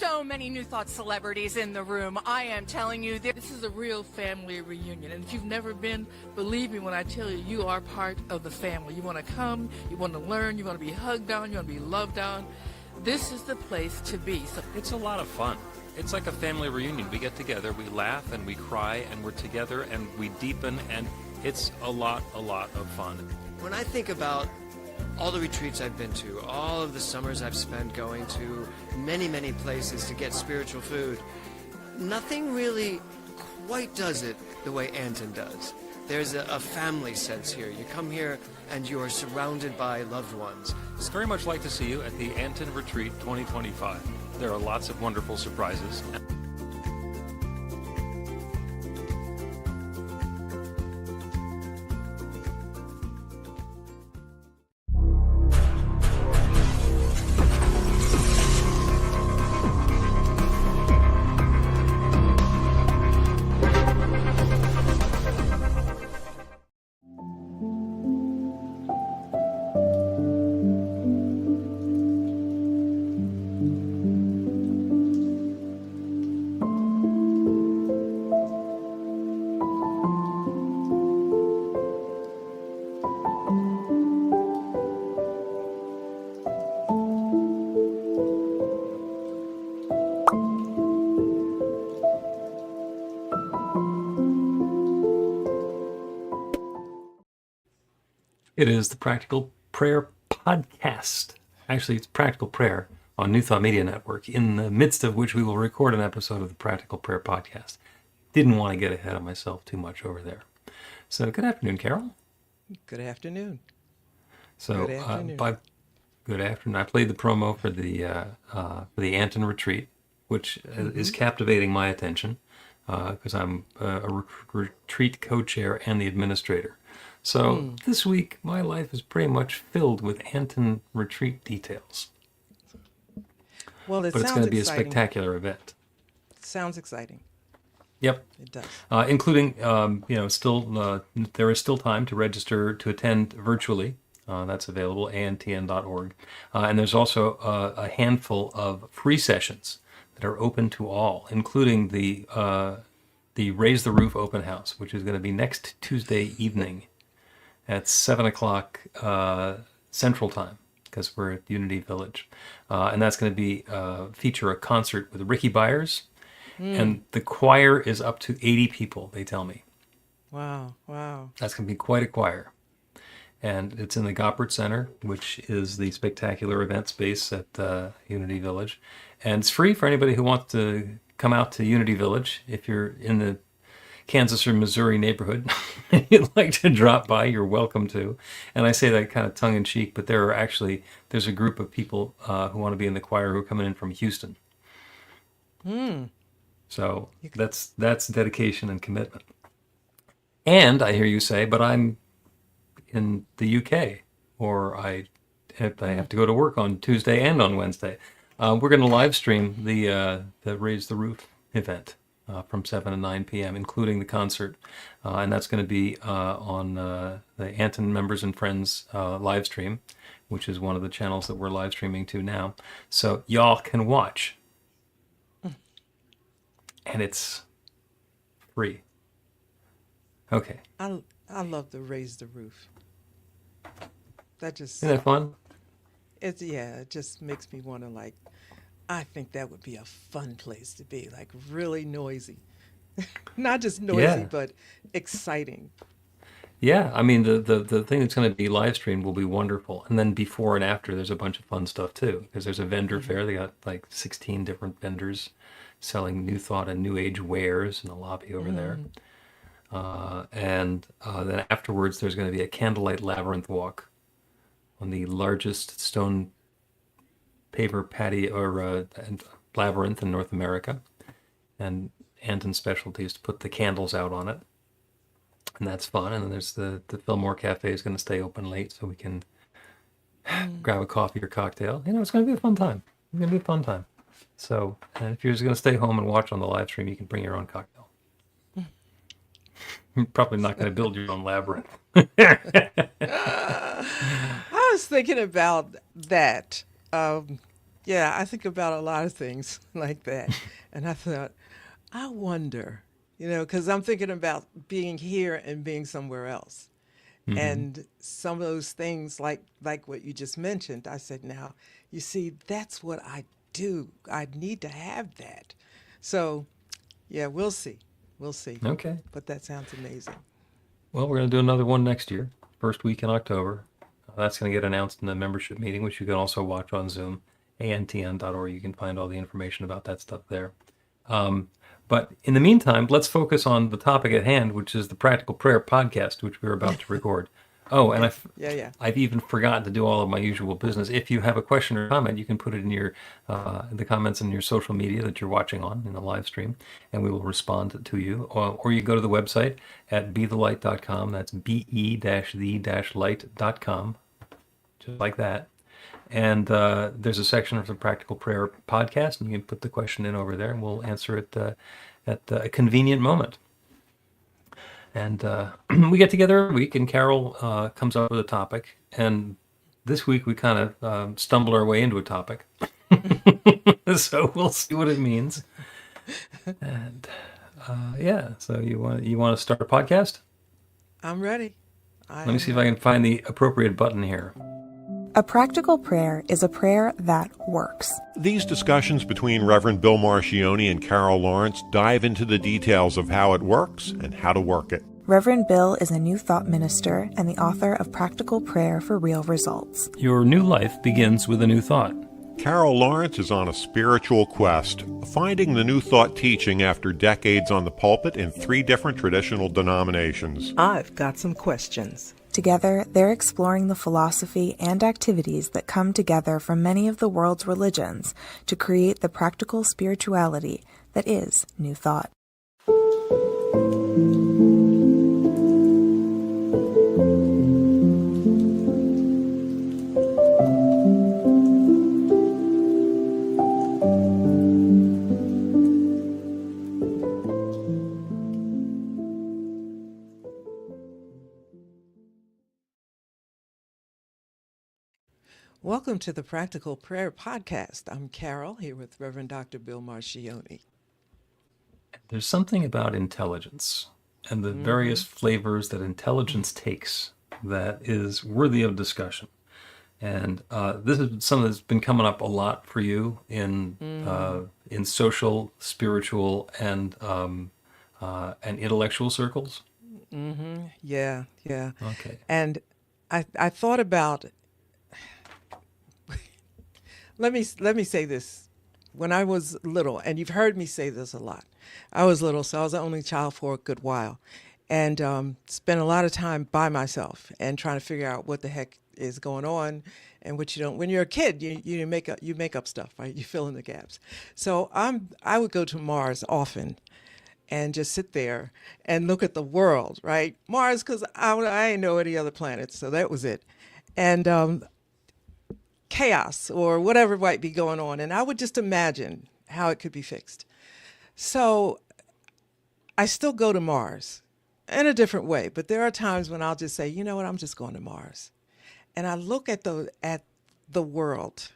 so many New Thought celebrities in the room. I am telling you, this is a real family reunion. And if you've never been, believe me when I tell you, you are part of the family. You want to come, you want to learn, you want to be hugged on, you want to be loved on. This is the place to be. So it's a lot of fun. It's like a family reunion. We get together, we laugh and we cry and we're together and we deepen, and it's a lot of fun. When I think about all the retreats I've been to, all of the summers I've spent going to many places to get spiritual food, nothing really quite does it the way Anton does. There's a family sense here. You come here and you are surrounded by loved ones. It's very much like to see you at the Anton Retreat 2025. There are lots of wonderful surprises. It is the Practical Prayer Podcast. Actually, it's Practical Prayer on New Thought Media Network, in the midst of which we will record an episode of the Practical Prayer Podcast. Didn't want to get ahead of myself too much over there. So, good afternoon, Carol. Good afternoon. So, good afternoon. I played the promo for the Anton Retreat, which is captivating my attention because I'm a retreat co-chair and the administrator. So this week, my life is pretty much filled with Anton Retreat details. Well, but it's going to be a spectacular event. Sounds exciting. Yep. It does. Including, still there is still time to register to attend virtually. That's available, antn.org. And there's also a handful of free sessions that are open to all, including the Raise the Roof open house, which is going to be next Tuesday evening at 7 o'clock Central Time, because we're at Unity Village. And that's going to be feature a concert with Ricky Byers. And the choir is up to 80 people, they tell me. Wow. That's going to be quite a choir. And it's in the Goppert Center, which is the spectacular event space at Unity Village. And it's free for anybody who wants to come out to Unity Village. If you're in the Kansas or Missouri neighborhood and you'd like to drop by, you're welcome to. And I say that kind of tongue-in-cheek, but there's a group of people who want to be in the choir who are coming in from Houston. So that's dedication and commitment. And I hear you say, but I'm in the UK, or I have to go to work on Tuesday and on Wednesday. We're going to live stream the Raise the Roof event from 7 to 9 p.m., including the concert. And that's going to be on the Anton Members and Friends live stream, which is one of the channels that we're live streaming to now. So y'all can watch. And it's free. Okay. I love the Raise the Roof. That just... Isn't that fun? It just makes me want to, I think that would be a fun place to be, really noisy. Not just noisy, but exciting. Yeah, I mean, the thing that's going to be live streamed will be wonderful. And then before and after, there's a bunch of fun stuff, too, because there's a vendor fair. They got 16 different vendors selling New Thought and New Age wares in the lobby over there. And then afterwards, there's going to be a candlelight labyrinth walk on the largest stone paver patio or labyrinth in North America. And Anton's specialty is to put the candles out on it. And that's fun. And then there's the Fillmore Cafe is going to stay open late so we can grab a coffee or cocktail. It's going to be a fun time. It's going to be a fun time. So, and if you're just going to stay home and watch on the live stream, you can bring your own cocktail. You're probably not going to build your own labyrinth. I was thinking about that. Yeah, I think about a lot of things like that. And I thought, I wonder, because I'm thinking about being here and being somewhere else. Hmm. And some of those things, like what you just mentioned, I said, now, you see, that's what I do. I need to have that. So, yeah, we'll see. We'll see. Okay. But that sounds amazing. Well, we're going to do another one next year, first week in October. That's going to get announced in the membership meeting, which you can also watch on Zoom, antn.org. You can find all the information about that stuff there. But in the meantime, let's focus on the topic at hand, which is the Practical Prayer podcast, which we're about to record. Oh, and Yeah, yeah, yeah. I've even forgotten to do all of my usual business. If you have a question or comment, you can put it in the comments in your social media that you're watching on in the live stream, and we will respond to you. Or you go to the website at bethelight.com. That's be-the-light.com, just like that. And there's a section of the Practical Prayer podcast, and you can put the question in over there, and we'll answer it at a convenient moment. And we get together every week, and Carol comes up with a topic. And this week we kind of stumbled our way into a topic. So we'll see what it means. And yeah, so you want to start a podcast? I'm ready. Let me see if I can find the appropriate button here. A practical prayer is a prayer that works. These discussions between Reverend Bill Marchiony and Carol Lawrence dive into the details of how it works and how to work it. Reverend Bill is a New Thought minister and the author of Practical Prayer for Real Results. Your new life begins with a new thought. Carol Lawrence is on a spiritual quest, finding the New Thought teaching after decades on the pulpit in 3 different traditional denominations. I've got some questions. Together, they're exploring the philosophy and activities that come together from many of the world's religions to create the practical spirituality that is New Thought. Welcome to the Practical Prayer Podcast. I'm Carol, here with Reverend Dr. Bill Marchiony. There's something about intelligence and the various flavors that intelligence takes that is worthy of discussion. And this is something that's been coming up a lot for you in social, spiritual, and intellectual circles. Yeah, yeah. Okay. And I thought about, let me say this. When I was little, and you've heard me say this a lot, I was little, so I was the only child for a good while, and spent a lot of time by myself and trying to figure out what the heck is going on, and what you don't. When you're a kid, you make up stuff, right? You fill in the gaps. So I would go to Mars often, and just sit there and look at the world, right? Mars, because I ain't know any other planets, so that was it, and chaos or whatever might be going on, and I would just imagine how it could be fixed. So I still go to Mars in a different way, but there are times when I'll just say, you know what, I'm just going to Mars. And I look at the world,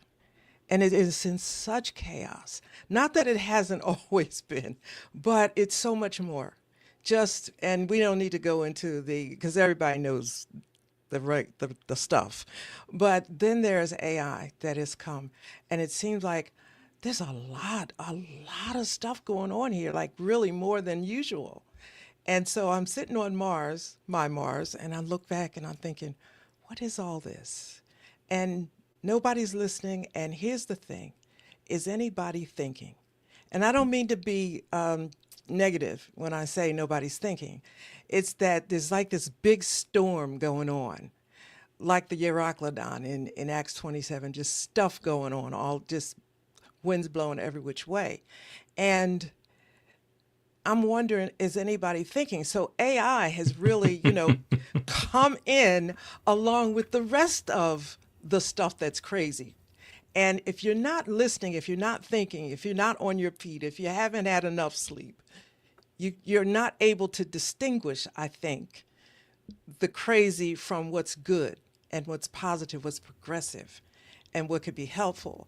and it is in such chaos. Not that it hasn't always been, but it's so much more. And we don't need to go into because everybody knows the stuff. But then there's AI that has come, and it seems like there's a lot of stuff going on here, like really more than usual. And so I'm sitting on my Mars, and I look back and I'm thinking, what is all this? And nobody's listening. And here's the thing, is anybody thinking? And I don't mean to be negative when I say nobody's thinking. It's that there's like this big storm going on, like the Euroclydon in Acts 27, just stuff going on, all just winds blowing every which way. And I'm wondering, is anybody thinking? So AI has really, come in along with the rest of the stuff that's crazy. And if you're not listening, if you're not thinking, if you're not on your feet, if you haven't had enough sleep, you're not able to distinguish, I think, the crazy from what's good and what's positive, what's progressive, and what could be helpful.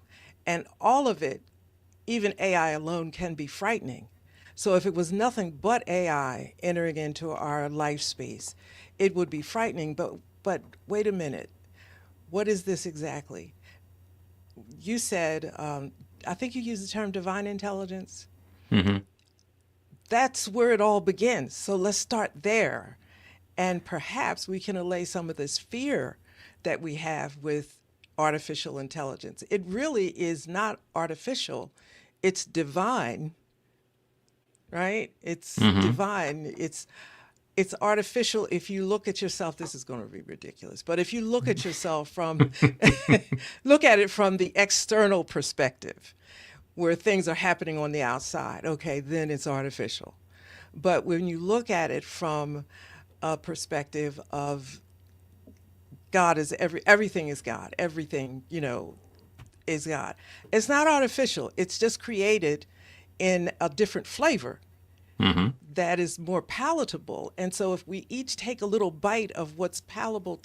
And all of it, even AI alone, can be frightening. So if it was nothing but AI entering into our life space, it would be frightening. But wait a minute, what is this exactly? You said, I think you used the term divine intelligence. Mm-hmm. That's where it all begins. So let's start there. And perhaps we can allay some of this fear that we have with artificial intelligence. It really is not artificial, it's divine, right? It's divine. It's artificial if you look at yourself. This is going to be ridiculous, but if you look at yourself from look at it from the external perspective, where things are happening on the outside, okay, then it's artificial. But when you look at it from a perspective of God is everything is God, everything, is God. It's not artificial. It's just created in a different flavor that is more palatable. And so if we each take a little bite of what's palatable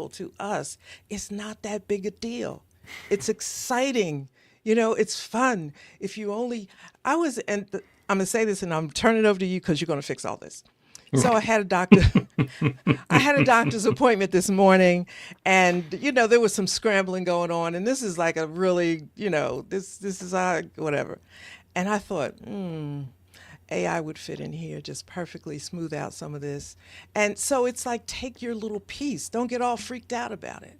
to us, it's not that big a deal. It's exciting. It's fun. If you only, I'm going to say this and I'm turning it over to you because you're going to fix all this. So I had a doctor's appointment this morning, and there was some scrambling going on, and this is like a really, this is whatever. And I thought, AI would fit in here, just perfectly smooth out some of this. And so it's like, take your little piece. Don't get all freaked out about it.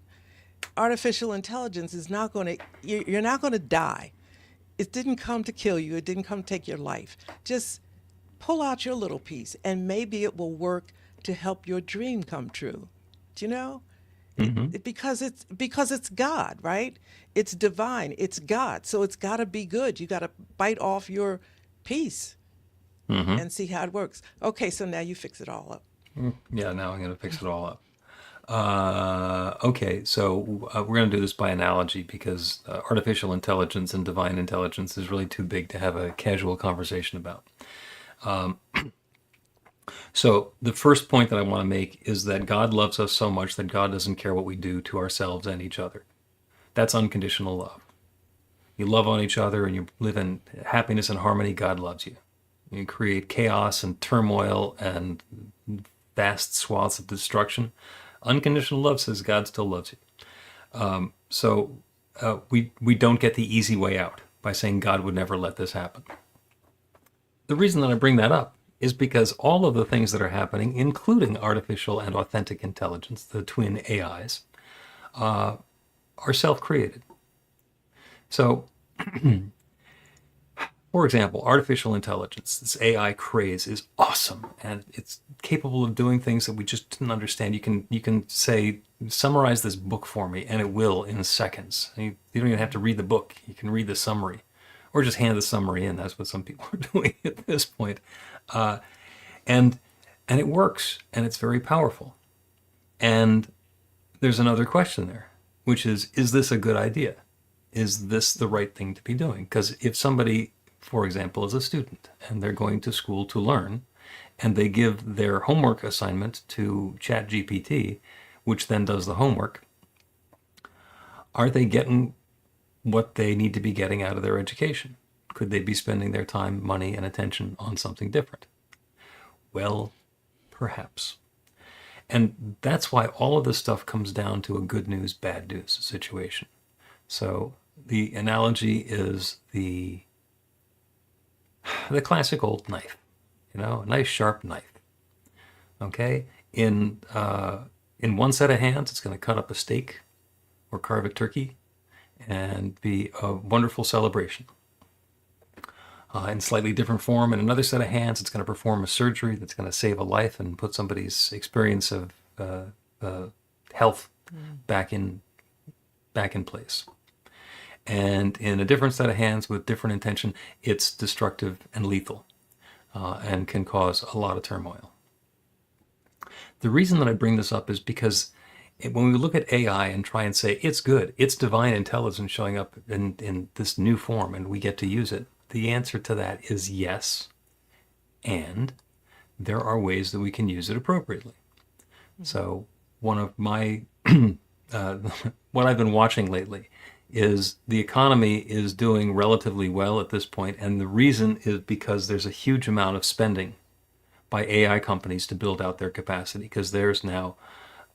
Artificial intelligence is not going to, you're not going to die. It didn't come to kill you. It didn't come to take your life. Just pull out your little piece, and maybe it will work to help your dream come true. Do you know? Because it's God, right? It's divine. It's God. So it's got to be good. You got to bite off your piece and see how it works. Okay, so now you fix it all up. Yeah, now I'm going to fix it all up. Okay, so we're going to do this by analogy because artificial intelligence and divine intelligence is really too big to have a casual conversation about. So the first point that I want to make is that God loves us so much that God doesn't care what we do to ourselves and each other. That's unconditional love. You love on each other and you live in happiness and harmony, God loves you. You create chaos and turmoil and vast swaths of destruction. Unconditional love says God still loves you. So we don't get the easy way out by saying God would never let this happen. The reason that I bring that up is because all of the things that are happening, including artificial and authentic intelligence, the twin AIs, are self-created. So, for example, artificial intelligence, this AI craze is awesome, and it's capable of doing things that we just didn't understand. You can say, summarize this book for me, and it will in seconds. You don't even have to read the book. You can read the summary. Or just hand the summary in. That's what some people are doing at this point. And it works, and it's very powerful. And there's another question there, which is this a good idea? Is this the right thing to be doing? Because if somebody, for example, is a student, and they're going to school to learn, and they give their homework assignment to ChatGPT, which then does the homework, are they getting what they need to be getting out of their education? Could they be spending their time, money, and attention on something different? Well, perhaps. And that's why all of this stuff comes down to a good news, bad news situation. So the analogy is the classic old knife, a nice sharp knife. Okay? In one set of hands, it's going to cut up a steak or carve a turkey and be a wonderful celebration. In slightly different form, in another set of hands, it's going to perform a surgery that's going to save a life and put somebody's experience of health back in place. And in a different set of hands with different intention, it's destructive and lethal and can cause a lot of turmoil. The reason that I bring this up is because when we look at AI and try and say it's good, it's divine intelligence showing up in this new form and we get to use it, the answer to that is yes. And there are ways that we can use it appropriately. So one of my, what I've been watching lately is the economy is doing relatively well at this point, and the reason is because there's a huge amount of spending by AI companies to build out their capacity, because there's now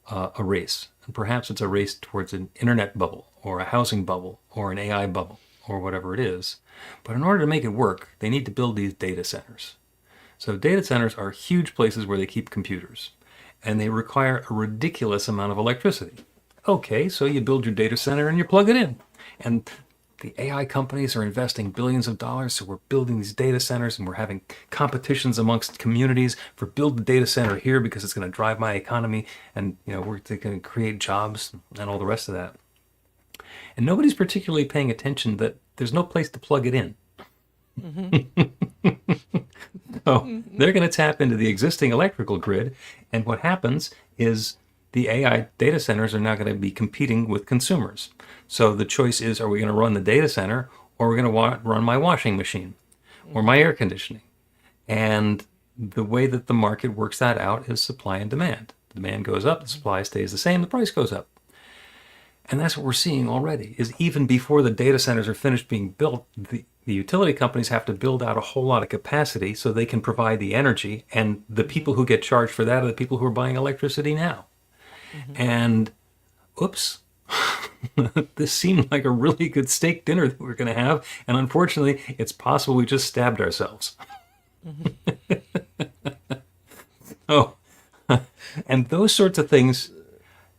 a race. And perhaps it's a race towards an internet bubble or a housing bubble or an AI bubble or whatever it is. But in order to make it work, they need to build these data centers. So data centers are huge places where they keep computers, and they require a ridiculous amount of electricity. Okay, so you build your data center and you plug it in. And the AI companies are investing billions of dollars, so we're building these data centers and we're having competitions amongst communities for build the data center here because it's going to drive my economy, and we're going to create jobs and all the rest of that. And nobody's particularly paying attention that there's no place to plug it in. So they're going to tap into the existing electrical grid, and what happens is the AI data centers are now going to be competing with consumers. So the choice is, are we going to run the data center, or are we going to run my washing machine or my air conditioning? And the way that the market works that out is supply and demand. The demand goes up, the supply stays the same, the price goes up. And that's what we're seeing already, is even before the data centers are finished being built, the utility companies have to build out a whole lot of capacity so they can provide the energy, and the people who get charged for that are the people who are buying electricity now. And oops, this seemed like a really good steak dinner that we're going to have, and unfortunately, it's possible we just stabbed ourselves. Oh, and those sorts of things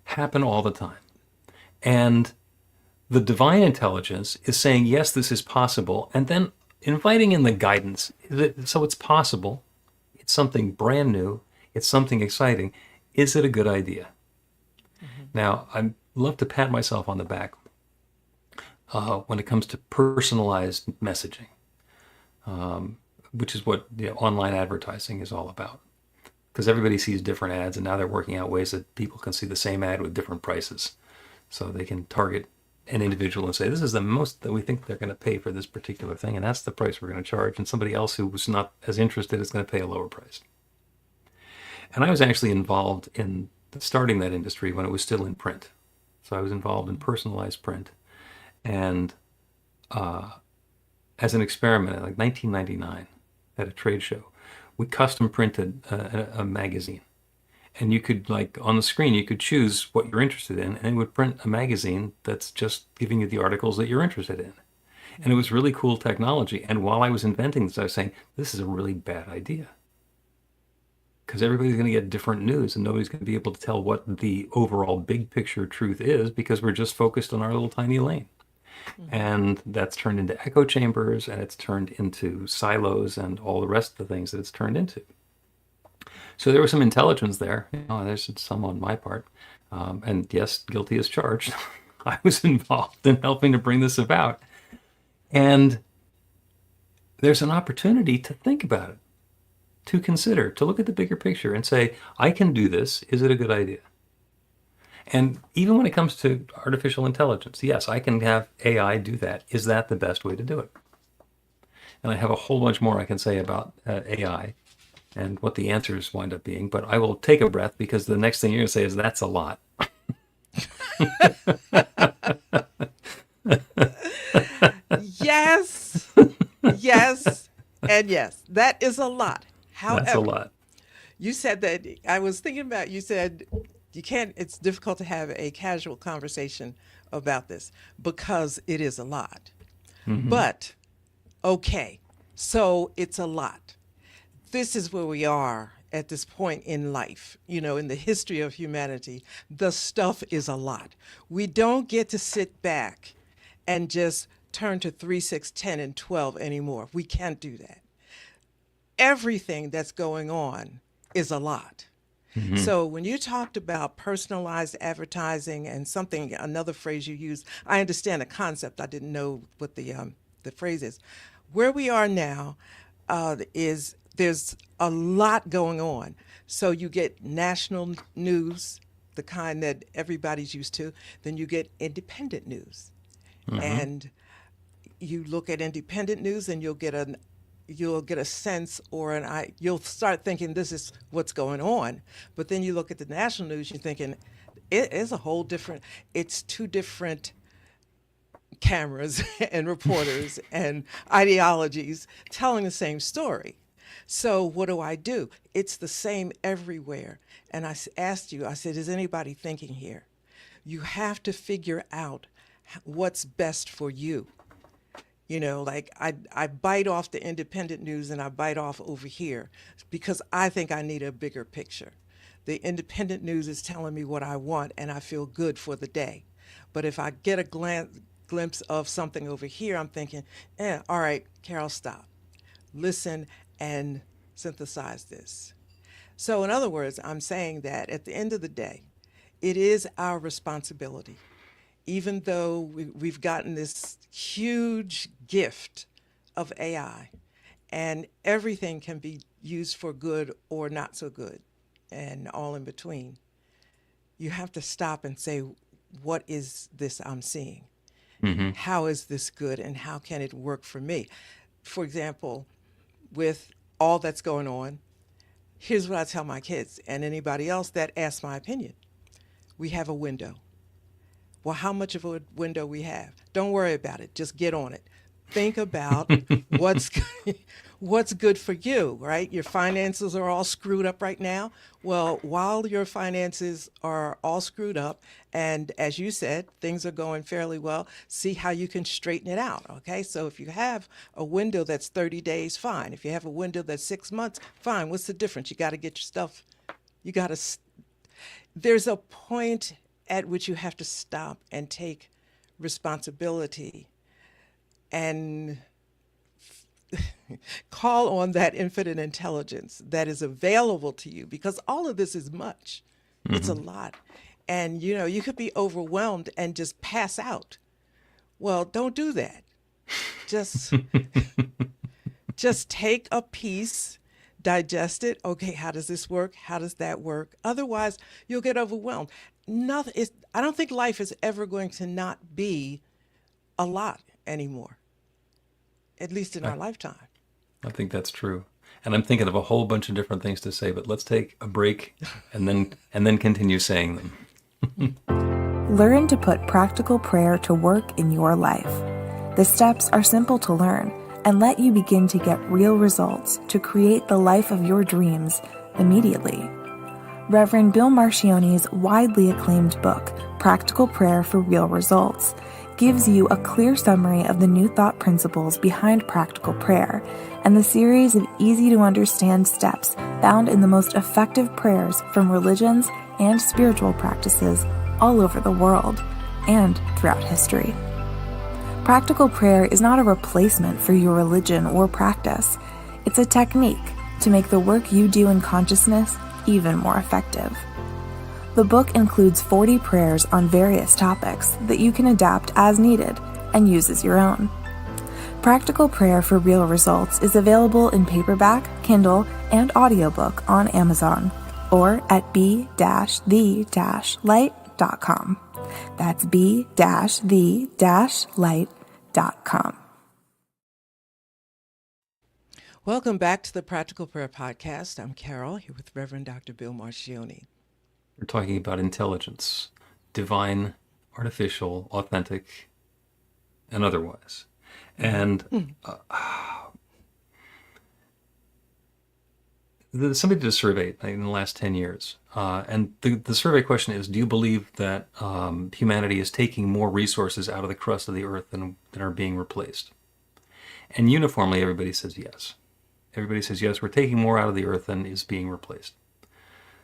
happen all the time. And the divine intelligence is saying, yes, this is possible, and then inviting in the guidance. So it's possible, it's something brand new, it's something exciting. Is it a good idea? Now, I love to pat myself on the back when it comes to personalized messaging, which is what online advertising is all about. Because everybody sees different ads, and now they're working out ways that people can see the same ad with different prices. So they can target an individual and say, this is the most that we think they're going to pay for this particular thing, and that's the price we're going to charge. And somebody else who was not as interested is going to pay a lower price. And I was actually involved in starting that industry when it was still in print. So I was involved in personalized print. And as an experiment in like 1999 at a trade show, we custom printed a magazine. And you could, like, on the screen, you could choose what you're interested in, and it would print a magazine that's just giving you the articles that you're interested in. And it was really cool technology. And while I was inventing this, I was saying, this is a really bad idea. Because everybody's going to get different news, and nobody's going to be able to tell what the overall big picture truth is, because we're just focused on our little tiny lane. And that's turned into echo chambers, and it's turned into silos, and all the rest of the things that it's turned into. So there was some intelligence there. There's some on my part. And yes, guilty as charged. I was involved in helping to bring this about. And there's an opportunity to think about it, to consider, to look at the bigger picture and say, I can do this. Is it a good idea? And even when it comes to artificial intelligence, yes, I can have AI do that. Is that the best way to do it? And I have a whole bunch more I can say about AI and what the answers wind up being, but I will take a breath, because the next thing you're going to say is, that's a lot. Yes, yes, and yes. That is a lot. However, That's a lot. you said that, I was thinking about, you said it's difficult to have a casual conversation about this because it is a lot. But, okay, so it's a lot. This is where we are at this point in life, in the history of humanity. The stuff is a lot. We don't get to sit back and just turn to 3, 6, 10, and 12 anymore. We can't do that. Everything that's going on is a lot. So when you talked about personalized advertising and another phrase you used, I understand the concept. I didn't know what the phrase is. Where we are now is there's a lot going on. So you get national news, the kind that everybody's used to. Then you get independent news. And you look at independent news, and you'll get a sense, or you'll start thinking this is what's going on. But then you look at the national news, you're thinking it is a whole different, it's two different cameras and reporters and ideologies telling the same story. So what do? It's the same everywhere. And asked you, I said, is anybody thinking here? You have to figure out what's best for you. You know, like I bite off the independent news and I bite off over here because I think I need a bigger picture. The independent news is telling me what I want and I feel good for the day. But if I get a glimpse of something over here, I'm thinking, all right, Carol, stop. Listen and synthesize this. So in other words, I'm saying that at the end of the day, it is our responsibility, even though we've gotten this huge gift of AI and everything can be used for good or not so good and all in between, you have to stop and say, what is this I'm seeing? Mm-hmm. How is this good and how can it work for me? For example, with all that's going on, here's what I tell my kids and anybody else that asks my opinion. We have a window. Well, how much of a window we have? Don't worry about it. Just get on it. Think about what's good for you, right? Your finances are all screwed up right now. Well, while your finances are all screwed up, and as you said, things are going fairly well, see how you can straighten it out, okay? So if you have a window that's 30 days, fine. If you have a window that's 6 months, fine. What's the difference? You got to get your stuff. There's a point at which you have to stop and take responsibility and call on that infinite intelligence that is available to you, because all of this is much. Mm-hmm. It's a lot. And, you know, you could be overwhelmed and just pass out. Well, don't do that. Just take a piece, digest it. Okay, how does this work? How does that work? Otherwise, you'll get overwhelmed. I don't think life is ever going to not be a lot anymore, at least in our lifetime. I think that's true. And I'm thinking of a whole bunch of different things to say, but let's take a break and then continue saying them. Learn to put practical prayer to work in your life. The steps are simple to learn and let you begin to get real results to create the life of your dreams immediately. Reverend Bill Marchiony's widely acclaimed book, Practical Prayer for Real Results, gives you a clear summary of the New Thought principles behind practical prayer and the series of easy-to-understand steps found in the most effective prayers from religions and spiritual practices all over the world and throughout history. Practical prayer is not a replacement for your religion or practice. It's a technique to make the work you do in consciousness even more effective. The book includes 40 prayers on various topics that you can adapt as needed and use as your own. Practical Prayer for Real Results is available in paperback, Kindle, and audiobook on Amazon or at b-the-light.com. That's b-the-light.com. Welcome back to the Practical Prayer Podcast. I'm Carol, here with Reverend Dr. Bill Marchiony. We're talking about intelligence, divine, artificial, authentic, and otherwise. And somebody did a survey in the last 10 years. And the survey question is, do you believe that humanity is taking more resources out of the crust of the earth than are being replaced? And uniformly, everybody says yes. Everybody says, yes, we're taking more out of the earth than is being replaced.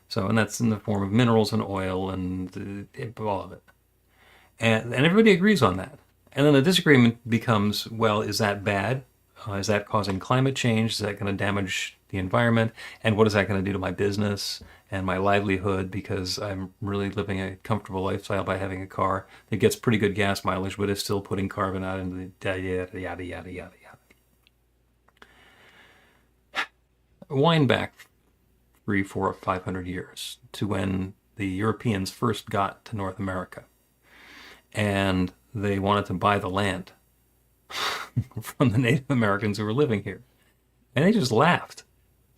So, and that's in the form of minerals and oil and all of it. And everybody agrees on that. And then the disagreement becomes, well, is that bad? Is that causing climate change? Is that going to damage the environment? And what is that going to do to my business and my livelihood? Because I'm really living a comfortable lifestyle by having a car that gets pretty good gas mileage, but is still putting carbon out into the yada, yada, yada, yada. Wind back 300, 400, 500 years to when the Europeans first got to North America, and they wanted to buy the land from the Native Americans who were living here, and they just laughed.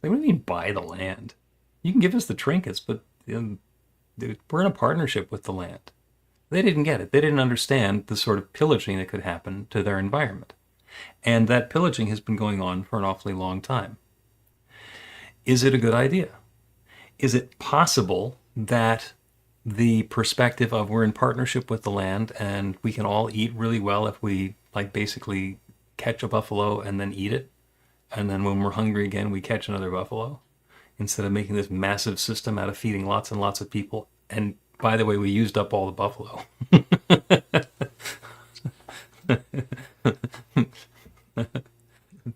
Like, what do you mean buy the land? You can give us the trinkets, but we're in a partnership with the land. They didn't get it. They didn't understand the sort of pillaging that could happen to their environment. And that pillaging has been going on for an awfully long time. Is it a good idea? Is it possible that the perspective of we're in partnership with the land and we can all eat really well if we like basically catch a buffalo and then eat it, and then when we're hungry again we catch another buffalo, instead of making this massive system out of feeding lots and lots of people? And by the way, we used up all the buffalo.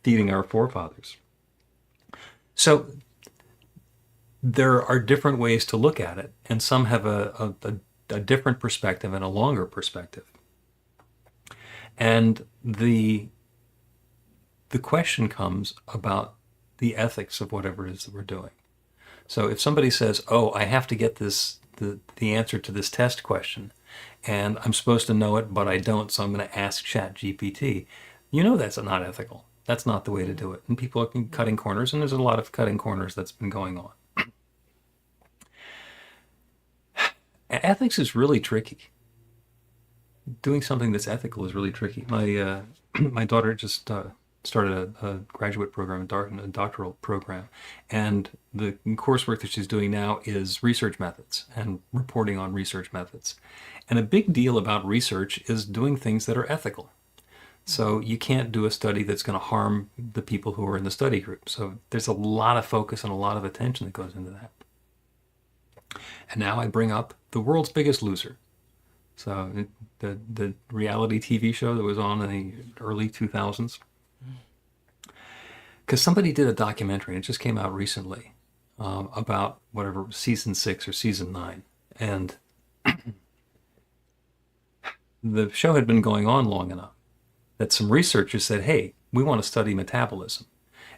Feeding our forefathers. So there are different ways to look at it, and some have a different perspective and a longer perspective. And the question comes about the ethics of whatever it is that we're doing. So if somebody says, oh, I have to get the answer to this test question, and I'm supposed to know it, but I don't, so I'm going to ask ChatGPT, that's not ethical. That's not the way to do it. And people are cutting corners, and there's a lot of cutting corners that's been going on. Ethics is really tricky. Doing something that's ethical is really tricky. My daughter just started a graduate program, a doctoral program, and the coursework that she's doing now is research methods and reporting on research methods. And a big deal about research is doing things that are ethical. So you can't do a study that's going to harm the people who are in the study group. So there's a lot of focus and a lot of attention that goes into that. And now I bring up The World's Biggest Loser. So the reality TV show that was on in the early 2000s. Because somebody did a documentary, and it just came out recently, about whatever, season 6 or season 9. And the show had been going on long enough that some researchers said, hey, we want to study metabolism.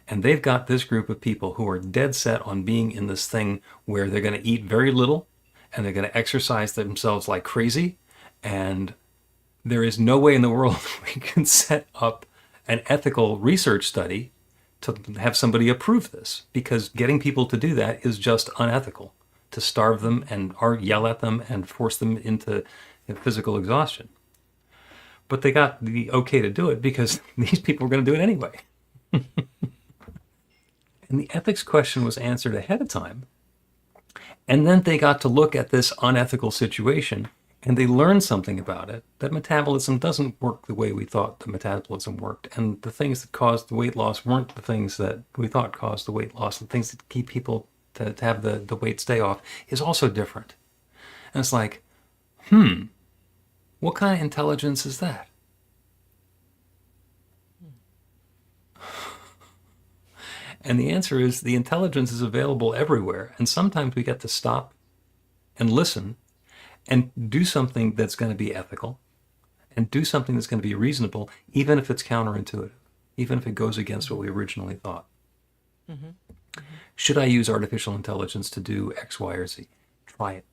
And they've got this group of people who are dead set on being in this thing where they're going to eat very little and they're going to exercise themselves like crazy. And there is no way in the world we can set up an ethical research study to have somebody approve this, because getting people to do that is just unethical, to starve them and or yell at them and force them into physical exhaustion. But they got the okay to do it because these people were going to do it anyway. And the ethics question was answered ahead of time. And then they got to look at this unethical situation, and they learned something about it, that metabolism doesn't work the way we thought the metabolism worked. And the things that caused the weight loss weren't the things that we thought caused the weight loss. The things that keep people to have the weight stay off is also different. And it's like, what kind of intelligence is that? And the answer is the intelligence is available everywhere. And sometimes we get to stop and listen and do something that's going to be ethical and do something that's going to be reasonable, even if it's counterintuitive, even if it goes against what we originally thought. Should I use artificial intelligence to do X, Y, or Z? Try it.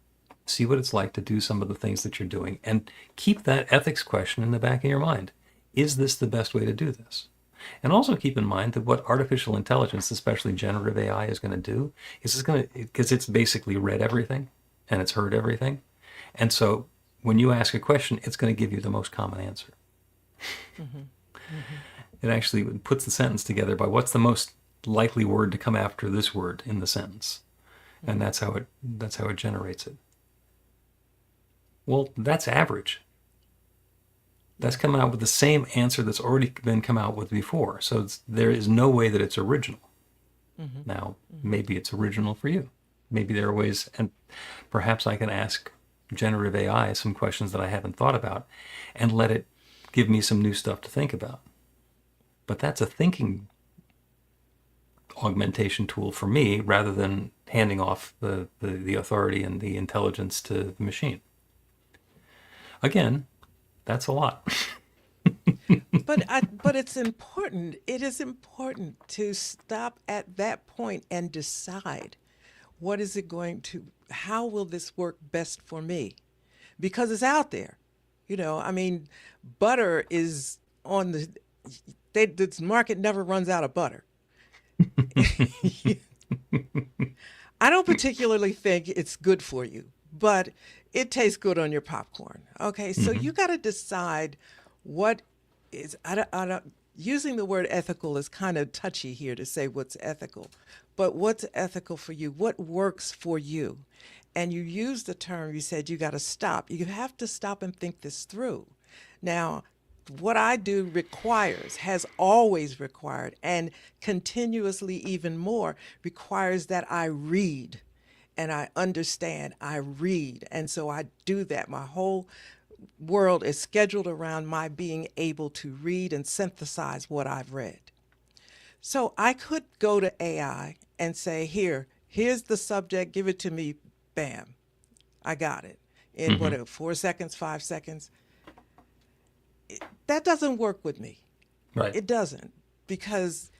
See what it's like to do some of the things that you're doing, and keep that ethics question in the back of your mind. Is this the best way to do this? And also keep in mind that what artificial intelligence, especially generative AI, is going to do is it's going to, because it's basically read everything and it's heard everything. And so when you ask a question, it's going to give you the most common answer. It actually puts the sentence together by what's the most likely word to come after this word in the sentence. And that's how it generates it. Well, that's average. That's coming out with the same answer that's already been come out with before. So there is no way that it's original. Now, maybe it's original for you. Maybe there are ways, and perhaps I can ask generative AI some questions that I haven't thought about and let it give me some new stuff to think about. But that's a thinking augmentation tool for me rather than handing off the authority and the intelligence to the machine. Again, that's a lot. But it's important. It is important to stop at that point and decide, what is it going to, how will this work best for me? Because it's out there. I mean, butter is on this market never runs out of butter. I don't particularly think it's good for you, but it tastes good on your popcorn. Okay, so you got to decide what is. I don't, using the word ethical is kind of touchy here to say what's ethical, but what's ethical for you? What works for you? And you used the term. You said you got to stop. You have to stop and think this through. Now, what I do has always required, and continuously even more, requires that I read and I understand. I read. And so I do that. My whole world is scheduled around my being able to read and synthesize what I've read. So I could go to AI and say, here's the subject, give it to me, bam, I got it. In 4 seconds, 5 seconds. That doesn't work with me. Right. It doesn't, because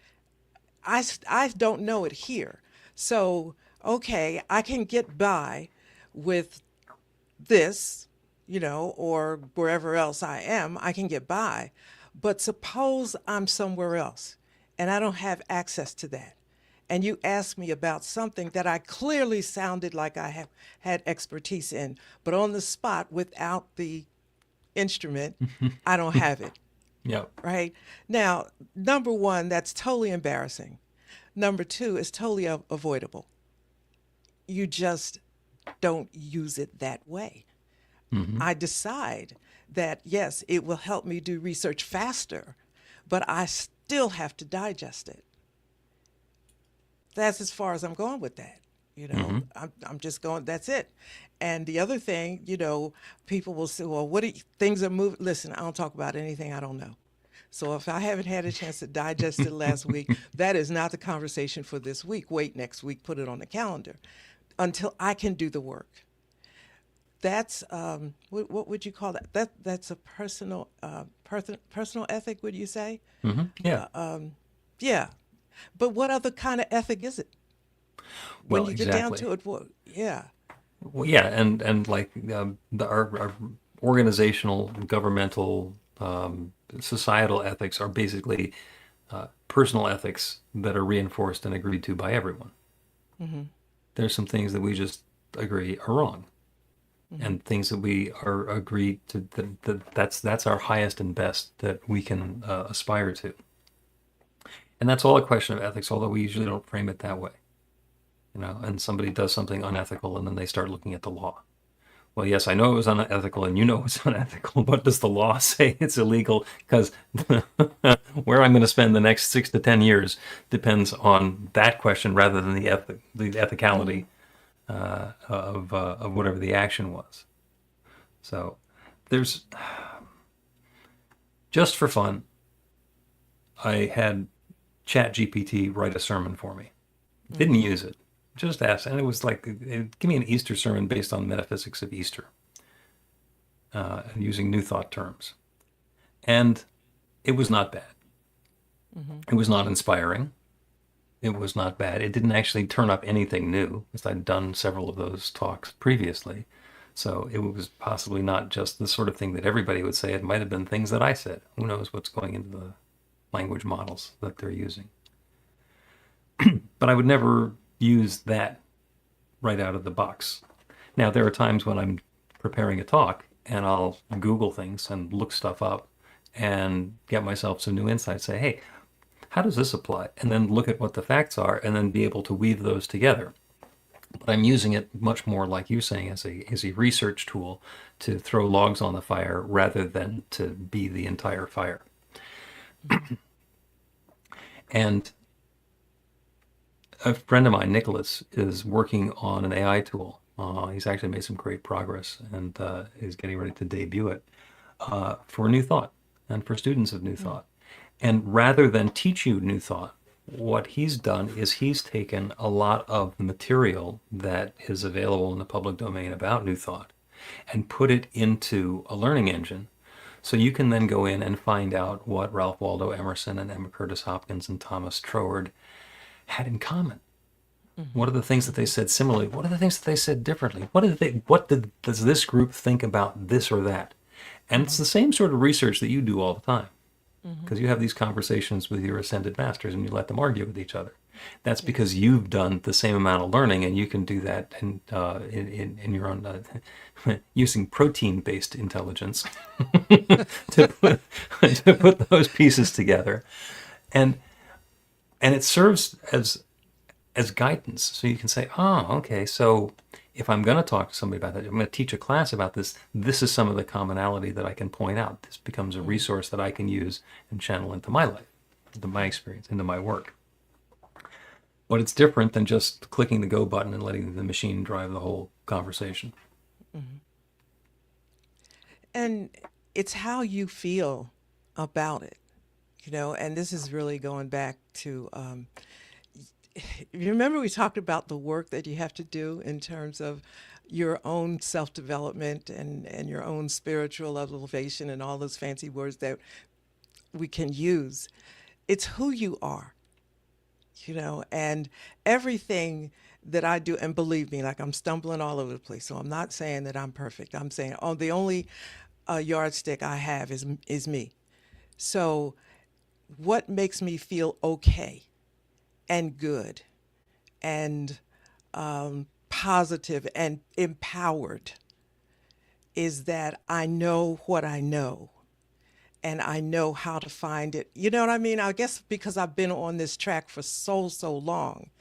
I don't know it here. So, okay, I can get by with this, or wherever else I am, I can get by. But suppose I'm somewhere else and I don't have access to that. And you ask me about something that I clearly sounded like I have had expertise in, but on the spot without the instrument, I don't have it. Yep. Right? Now, number one, that's totally embarrassing. Number two, it's totally avoidable. You just don't use it that way. I decide that, yes, it will help me do research faster, but I still have to digest it. That's as far as I'm going with that. I'm just going, that's it. And the other thing, people will say, well, things are moving. Listen, I don't talk about anything I don't know. So if I haven't had a chance to digest it last week, that is not the conversation for this week. Wait next week, put it on the calendar until I can do the work. That's, what would you call that? That's a personal ethic, would you say? Yeah. Yeah. But what other kind of ethic is it? When Well, you get down exactly. to it, yeah. Well, yeah, and like our organizational, governmental, societal ethics are basically personal ethics that are reinforced and agreed to by everyone. There's some things that we just agree are wrong, and things that we are agreed to that's our highest and best that we can aspire to. And that's all a question of ethics, although we usually don't frame it that way. And somebody does something unethical and then they start looking at the law. Well, yes, I know it was unethical and you know it's unethical. What does the law say it's illegal? Because where I'm going to spend the next 6 to 10 years depends on that question rather than the ethicality of whatever the action was. So there's, just for fun, I had ChatGPT write a sermon for me. Didn't use it. Just asked, and it was like, give me an Easter sermon based on metaphysics of Easter, using New Thought terms. And it was not bad. It was not inspiring. It was not bad. It didn't actually turn up anything new, because I'd done several of those talks previously. So it was possibly not just the sort of thing that everybody would say. It might have been things that I said. Who knows what's going into the language models that they're using. But I would never use that right out of the box. Now, there are times when I'm preparing a talk and I'll Google things and look stuff up and get myself some new insights. Say, hey, how does this apply? And then look at what the facts are and then be able to weave those together. But I'm using it much more, like you're saying, as a research tool to throw logs on the fire rather than to be the entire fire. And a friend of mine, Nicholas, is working on an AI tool. He's actually made some great progress and is getting ready to debut it for New Thought and for students of New Thought. And rather than teach you New Thought, what he's done is he's taken a lot of the material that is available in the public domain about New Thought and put it into a learning engine. So you can then go in and find out what Ralph Waldo Emerson and Emma Curtis Hopkins and Thomas Troward had in common. What are the things that they said similarly? What are the things that they said differently? Does this group think about this or that? And it's the same sort of research that you do all the time, because you have these conversations with your ascended masters and you let them argue with each other. That's because you've done the same amount of learning, and you can do that in your own using protein-based intelligence to put those pieces together, and it serves as guidance. So you can say, oh, okay, so if I'm going to talk to somebody about that, I'm going to teach a class about this, this is some of the commonality that I can point out. This becomes a resource that I can use and channel into my life, into my experience, into my work. But it's different than just clicking the go button and letting the machine drive the whole conversation. Mm-hmm. And it's how you feel about it, and this is really going back to, you remember we talked about the work that you have to do in terms of your own self-development and your own spiritual elevation and all those fancy words that we can use. It's who you are, and everything that I do, and believe me, like I'm stumbling all over the place. So I'm not saying that I'm perfect. I'm saying, the only yardstick I have is me. So what makes me feel okay and good and positive and empowered is that I know what I know, and I know how to find it. You know what I mean? I guess because I've been on this track for so long,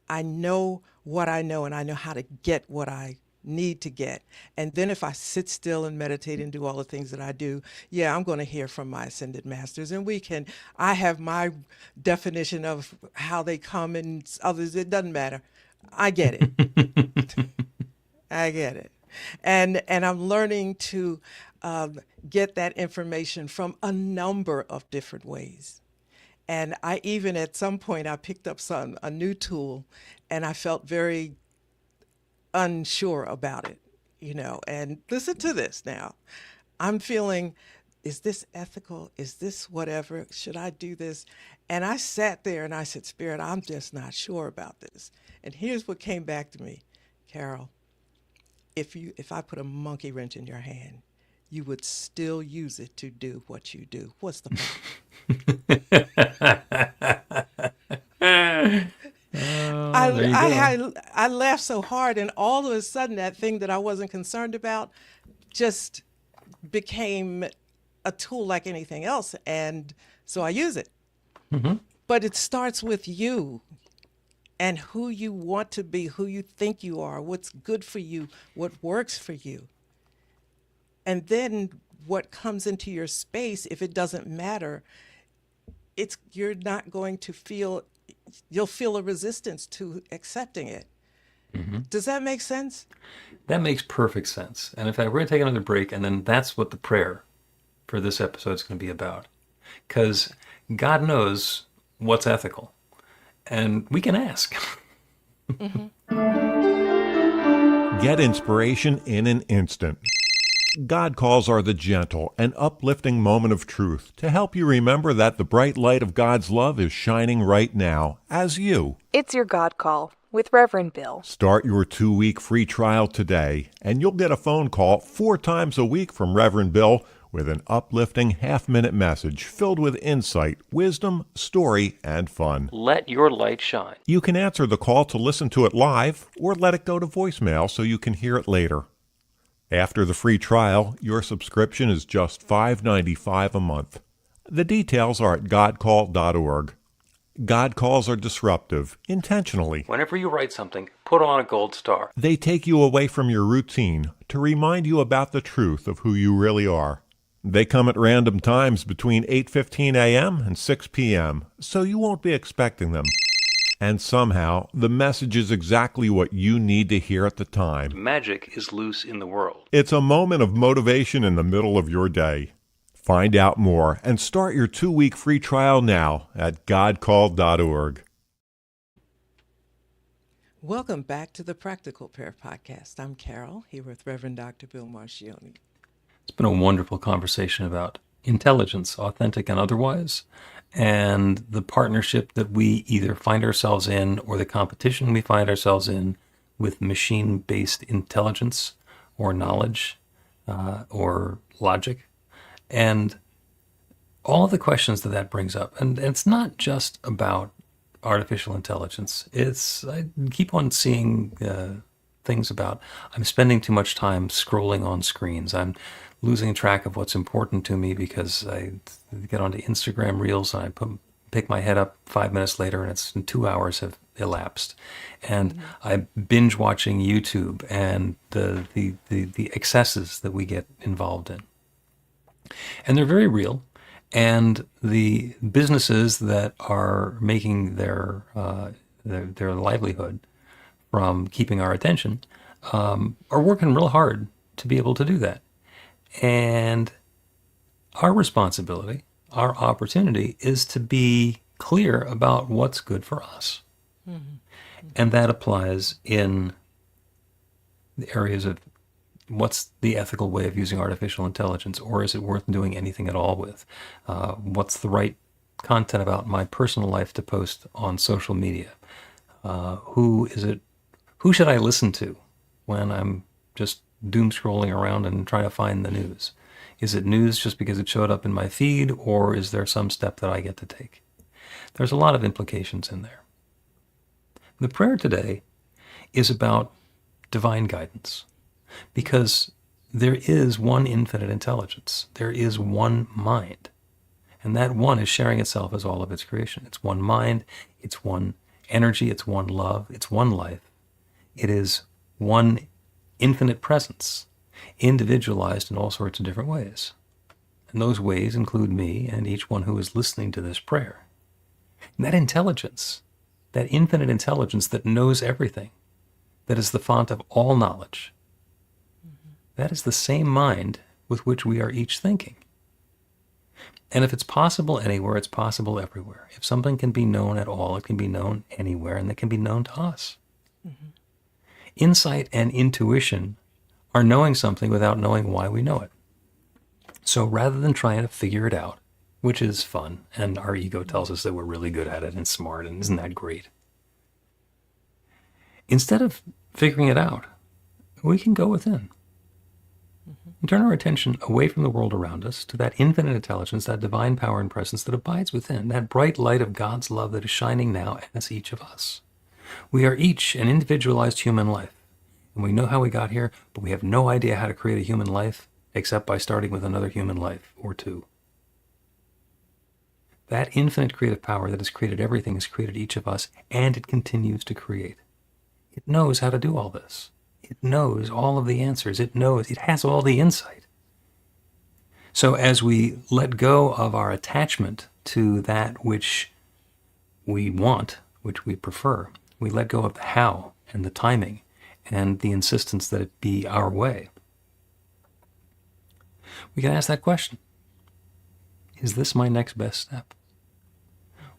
I know what I know, and I know how to get what I need to get. And then if I sit still and meditate and do all the things that I do, I'm going to hear from my ascended masters, and I have my definition of how they come, and others, it doesn't matter. I get it. I get it. And I'm learning to get that information from a number of different ways. And I even at some point I picked up a new tool, and I felt very unsure about it, and listen to this now. I'm feeling, is this ethical? Is this whatever? Should I do this? And I sat there and I said, Spirit, I'm just not sure about this. And here's what came back to me. Carol, if I put a monkey wrench in your hand, you would still use it to do what you do. What's the point? I laughed so hard, and all of a sudden that thing that I wasn't concerned about just became a tool like anything else, and so I use it. Mm-hmm. But it starts with you and who you want to be, who you think you are, what's good for you, what works for you. And then what comes into your space, if it doesn't matter, you're not going to feel, you'll feel a resistance to accepting it. Mm-hmm. Does that make sense? That makes perfect sense. And in fact, we're going to take another break, and then that's what the prayer for this episode is going to be about. Because God knows what's ethical, and we can ask. Mm-hmm. Get inspiration in an instant. God calls are the gentle and uplifting moment of truth to help you remember that the bright light of God's love is shining right now as you. It's your God Call with Reverend Bill. Start your 2-week free trial today, and you'll get a phone call 4 times a week from Reverend Bill with an uplifting half-minute message filled with insight, wisdom, story, and fun. Let your light shine. You can answer the call to listen to it live or let it go to voicemail so you can hear it later. After the free trial, your subscription is just $5.95 a month. The details are at godcall.org. God calls are disruptive, intentionally. Whenever you write something, put on a gold star. They take you away from your routine to remind you about the truth of who you really are. They come at random times between 8:15 a.m. and 6 p.m., so you won't be expecting them. And somehow, the message is exactly what you need to hear at the time. Magic is loose in the world. It's a moment of motivation in the middle of your day. Find out more and start your 2-week free trial now at godcall.org. Welcome back to the Practical Prayer Podcast. I'm Carol, here with Reverend Dr. Bill Marchiony. It's been a wonderful conversation about intelligence, authentic and otherwise, and the partnership that we either find ourselves in or the competition we find ourselves in with machine-based intelligence or knowledge or logic, and all of the questions that brings up. And it's not just about artificial intelligence. I keep on seeing things about I'm spending too much time scrolling on screens. I'm losing track of what's important to me because I get onto Instagram Reels and I pick my head up 5 minutes later and it's 2 hours have elapsed. And I'm binge watching YouTube and the excesses that we get involved in. And they're very real. And the businesses that are making their livelihood from keeping our attention are working real hard to be able to do that. And our responsibility, our opportunity is to be clear about what's good for us. And that applies in the areas of what's the ethical way of using artificial intelligence, or is it worth doing anything at all with? What's the right content about my personal life to post on social media? Who should I listen to when I'm just doom scrolling around and trying to find the news? Is it news just because it showed up in my feed, or is there some step that I get to take? There's a lot of implications in there. The prayer today is about divine guidance, because there is one infinite intelligence. There is one mind. And that one is sharing itself as all of its creation. It's one mind, it's one energy, it's one love, it's one life. It is one infinite presence, individualized in all sorts of different ways. And those ways include me and each one who is listening to this prayer. And that intelligence, that infinite intelligence that knows everything, that is the font of all knowledge, that is the same mind with which we are each thinking. And if it's possible anywhere, it's possible everywhere. If something can be known at all, it can be known anywhere, and it can be known to us. Insight and intuition are knowing something without knowing why we know it. So rather than trying to figure it out, which is fun, and our ego tells us that we're really good at it and smart, and isn't that great? Instead of figuring it out, we can go within and turn our attention away from the world around us to that infinite intelligence, that divine power and presence that abides within, that bright light of God's love that is shining now as each of us. We are each an individualized human life, and we know how we got here, but we have no idea how to create a human life except by starting with another human life or two. That infinite creative power that has created everything has created each of us, and it continues to create. It knows how to do all this. It knows all of the answers. It has all the insight. So as we let go of our attachment to that which we want, which we prefer, we let go of the how and the timing and the insistence that it be our way. We can ask that question. Is this my next best step?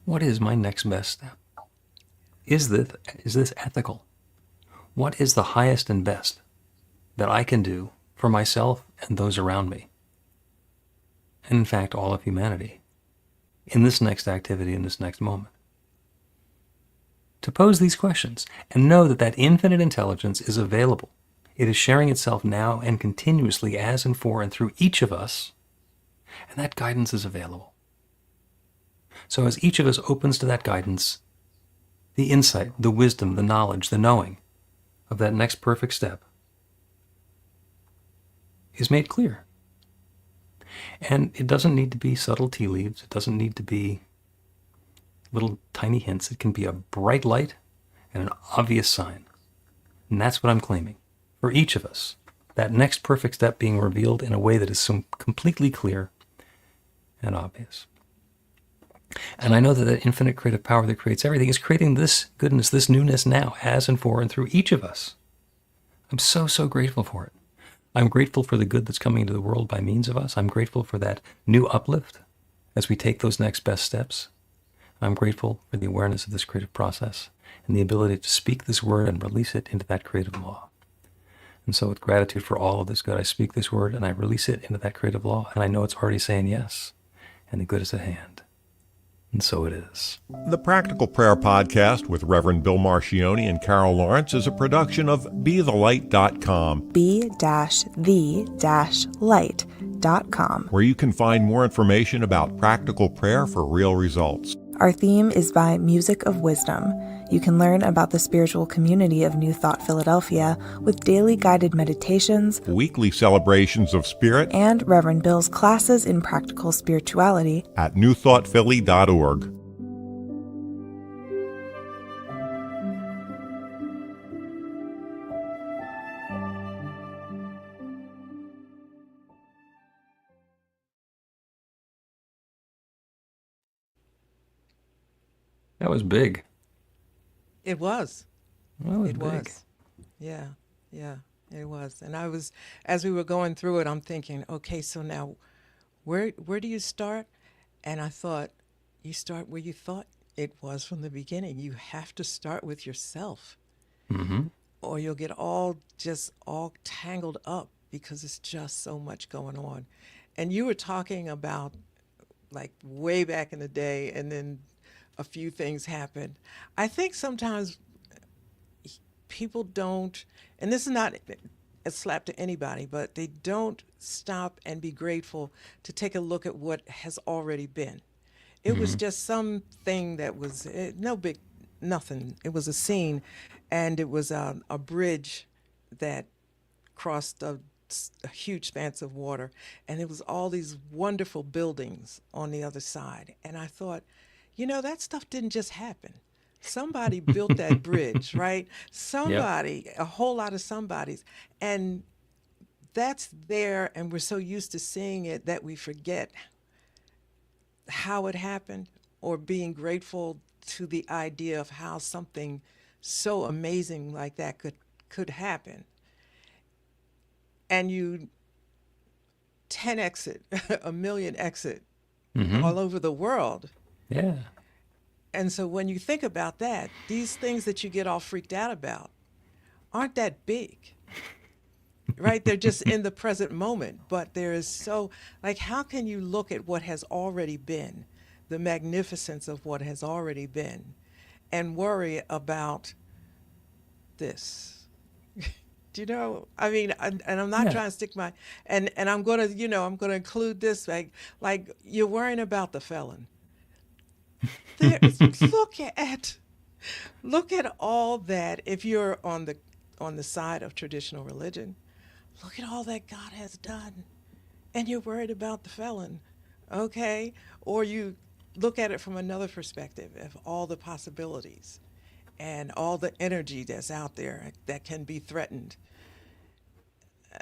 What is my next best step? Is this ethical? What is the highest and best that I can do for myself and those around me? And in fact, all of humanity, in this next activity, in this next moment. To pose these questions and know that that infinite intelligence is available. It is sharing itself now and continuously as and for and through each of us, and that guidance is available. So as each of us opens to that guidance, the insight, the wisdom, the knowledge, the knowing of that next perfect step is made clear. And it doesn't need to be subtle tea leaves. It doesn't need to be little tiny hints. It can be a bright light and an obvious sign. And that's what I'm claiming for each of us. That next perfect step being revealed in a way that is so completely clear and obvious. And I know that that infinite creative power that creates everything is creating this goodness, this newness now, as and for and through each of us. I'm so, so grateful for it. I'm grateful for the good that's coming into the world by means of us. I'm grateful for that new uplift as we take those next best steps. I'm grateful for the awareness of this creative process and the ability to speak this word and release it into that creative law. And so with gratitude for all of this good, I speak this word and I release it into that creative law. And I know it's already saying yes, and the good is at hand. And so it is. The Practical Prayer Podcast with Reverend Bill Marchiony and Carol Lawrence is a production of BeTheLight.com. be-the-light.com. Where you can find more information about practical prayer for real results. Our theme is by Music of Wisdom. You can learn about the spiritual community of New Thought Philadelphia with daily guided meditations, weekly celebrations of spirit, and Reverend Bill's classes in practical spirituality at newthoughtphilly.org. That was big. It was. That was It big. was. Yeah, yeah, it was. And I was, as we were going through it, I'm thinking, okay, so now where do you start? And I thought, you start where you thought it was from the beginning. You have to start with yourself, Mm-hmm. or you'll get all tangled up because it's just so much going on. And you were talking about like way back in the day, and then a few things happened. I think sometimes people don't, and this is not a slap to anybody, but they don't stop and be grateful to take a look at what has already been. It was just something that was no big, nothing. It was a scene, and it was a bridge that crossed a huge expanse of water, and it was all these wonderful buildings on the other side. And I thought, that stuff didn't just happen. Somebody built that bridge, right? Somebody, a whole lot of somebodies. And that's there, and we're so used to seeing it that we forget how it happened, or being grateful to the idea of how something so amazing like that could happen. And you 10x it, a million exit all over the world. Yeah. And so when you think about that, these things that you get all freaked out about aren't that big, right? They're just in the present moment. But there is so, like, how can you look at what has already been, the magnificence of what has already been, and worry about this? Do you know? I mean, and I'm not trying to stick my, and I'm going to, I'm going to include this, like you're worrying about the felon. Look at all that. If you're on the side of traditional religion, look at all that God has done, and you're worried about the felon, okay? Or you look at it from another perspective of all the possibilities and all the energy that's out there that can be threatened.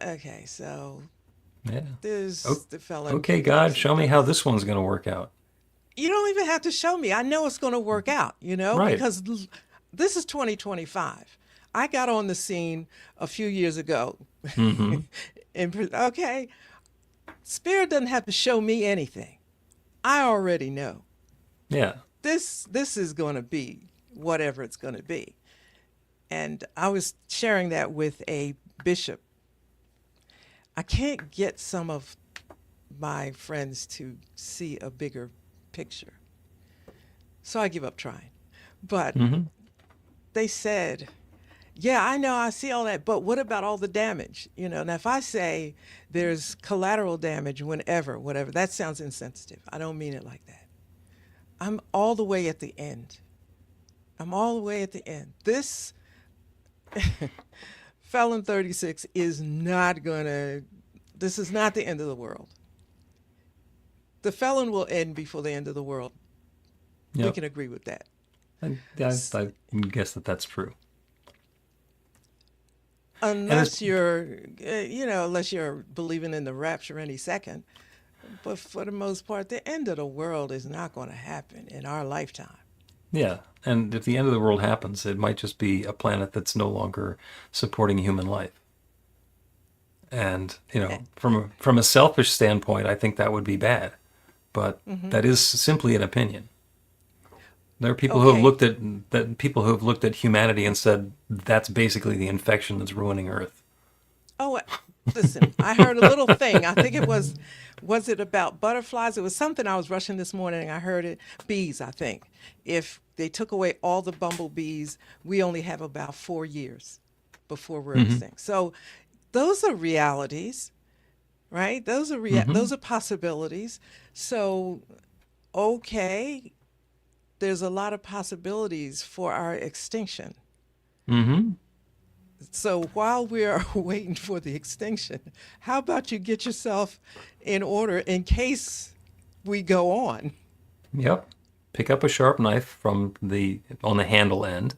Okay, so there's the felon. Okay, God, show me how this one's going to work out. You don't even have to show me. I know it's going to work out, Right. because this is 2025. I got on the scene a few years ago. Okay, Spirit doesn't have to show me anything. I already know. Yeah. This is going to be whatever it's going to be. And I was sharing that with a bishop. I can't get some of my friends to see a bigger picture, so I give up trying. But they said, yeah, I know, I see all that, but what about all the damage? Now if I say there's collateral damage whatever, that sounds insensitive. I don't mean it like that. I'm all the way at the end. This Felon 36 is not this is not the end of the world. The felon will end before the end of the world. Yep. We can agree with that. I guess that's true. Unless unless you're believing in the rapture any second. But for the most part, the end of the world is not going to happen in our lifetime. Yeah, and if the end of the world happens, it might just be a planet that's no longer supporting human life. And, from a selfish standpoint, I think that would be bad. But that is simply an opinion. There are people who have looked at humanity and said that's basically the infection that's ruining Earth. Oh, listen, I heard a little thing. I think it was it about butterflies? It was something I was rushing this morning. I heard it. Bees, I think. If they took away all the bumblebees, we only have about 4 years before we're extinct. So those are realities, right? Those are possibilities. So, okay, there's a lot of possibilities for our extinction. Mm-hmm. So while we are waiting for the extinction, how about you get yourself in order in case we go on? Yep. Pick up a sharp knife from on the handle end.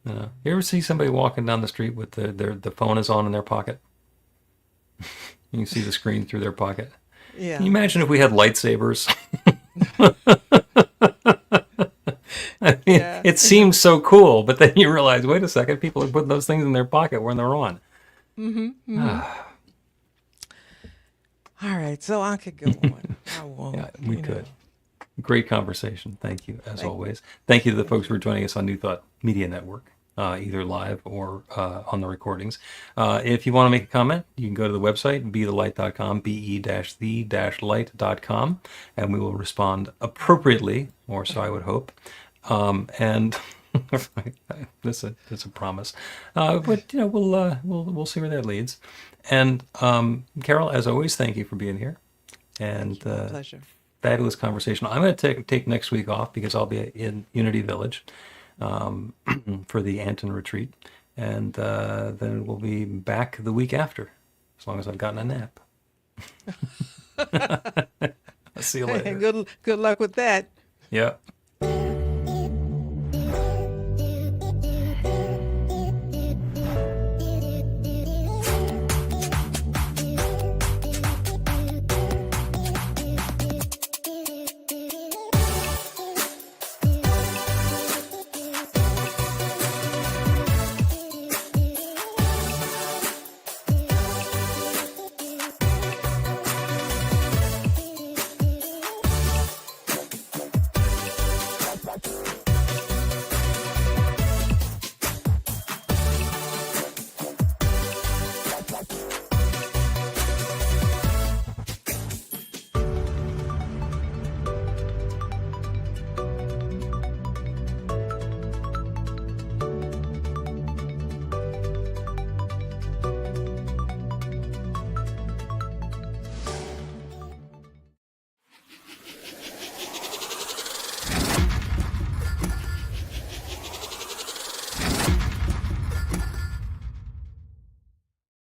You ever see somebody walking down the street with the phone is on in their pocket? You can see the screen through their pocket. Yeah. Can you imagine if we had lightsabers? I mean, Yeah. it seems so cool, but then you realize, wait a second, people are putting those things in their pocket when they're on. All right, so I could go on. I won't. Yeah, we you could. know. Great conversation. Thank you, as always. Thank you to the folks who are joining us on New Thought Media Network, either live or on the recordings. If you want to make a comment, you can go to the website, bethelight.com, be-the-light.com, and we will respond appropriately, or so I would hope. And that's a promise. But we'll see where that leads. And Carol, as always, thank you for being here. And My pleasure. fabulous conversation. I'm going to take next week off because I'll be in Unity Village for the Anton retreat, and then we'll be back the week after, as long as I've gotten a nap. I'll see you later. Good luck with that. Yeah.